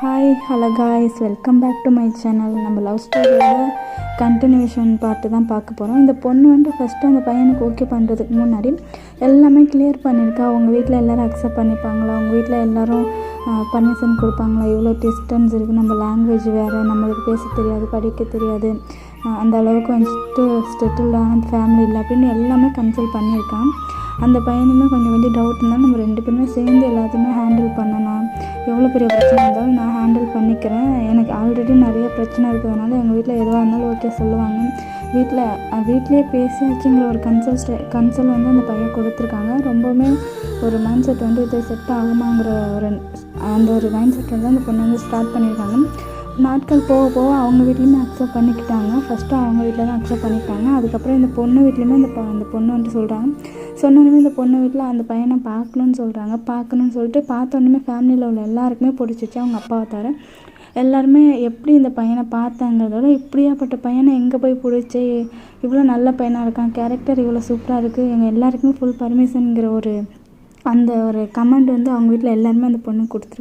Hi hello guys, welcome back to my channel. நம்ம love ஸ்டோரியோட continuation part தான் பார்க்க போகிறோம். இந்த பொண்ணு வந்து ஃபஸ்ட்டு அந்த பையனுக்கு ஓகே பண்ணுறதுக்கு முன்னாடி எல்லாமே கிளியர் பண்ணியிருக்கா. அவங்க வீட்டில் எல்லோரும் அக்செப்ட் பண்ணிப்பாங்களா, அவங்க வீட்டில் எல்லோரும் பர்மிஷன் கொடுப்பாங்களா, எவ்வளோ டிஸ்டன்ஸ் இருக்குது, நம்ம லாங்குவேஜ் வேறு, நம்மளுக்கு பேச தெரியாது, படிக்க தெரியாது, அந்த அளவுக்கு வந்துட்டு செட்டில்டான ஃபேமிலி இல்லை அப்படின்னு எல்லாமே கன்சல்ட் பண்ணியிருக்கான். அந்த பையனுமே கொஞ்சம் டவுட் இருந்தால் நம்ம ரெண்டு பேருமே சேர்ந்து எல்லாத்தையுமே ஹேண்டில் பண்ணலாம், எவ்வளோ பெரிய பிரச்சனை இருந்தாலும் நான் ஹேண்டில் பண்ணிக்கிறேன், எனக்கு ஆல்ரெடி நிறைய பிரச்சனை இருக்கிறதுனால எங்கள் வீட்டில் எதுவாக இருந்தாலும் ஓகே சொல்லுவாங்க, வீட்டிலே பேசியாச்சுங்கிற ஒரு கன்சல் வந்து அந்த பையன் கொடுத்துருக்காங்க. ரொம்பவுமே ஒரு மைண்ட் செட் வந்து இது செட் ஆகுமாங்கிற ஒரு மைண்ட் செட் வந்து அந்த பொண்ணு வந்து ஸ்டார்ட் பண்ணியிருக்காங்க. நாட்கள் போக போக அவங்க வீட்லேயுமே அக்செப்ட் பண்ணிக்கிட்டாங்க. ஃபஸ்ட்டு அவங்க வீட்டில் தான் அக்செப்ட் பண்ணிக்கிட்டாங்க. அதுக்கப்புறம் இந்த பொண்ணு வீட்லேயுமே அந்த பொண்ணு வந்துட்டு சொல்கிறாங்க. சொன்னோன்னே இந்த பொண்ணு வீட்டில் அந்த பையனை பார்க்கணுன்னு சொல்லிட்டு பார்த்தோன்னே ஃபேமிலியில் உள்ள எல்லாருக்குமே பிடிச்சிச்சு, அவங்க அப்பாவை தவிர. எல்லாருமே எப்படி இந்த பையனை பார்த்தாங்கிறதோட இப்படியாப்பட்ட பையனை எங்கே போய் பிடிச்சி, இவ்வளோ நல்ல பையனாக இருக்கான், கேரக்டர் இவ்வளோ சூப்பராக இருக்குது, எங்கள் எல்லாருக்குமே ஃபுல் பர்மிஷனுங்கிற ஒரு கமெண்ட் வந்து அவங்க வீட்டில் எல்லாருமே அந்த பொண்ணு கொடுத்துருக்கு.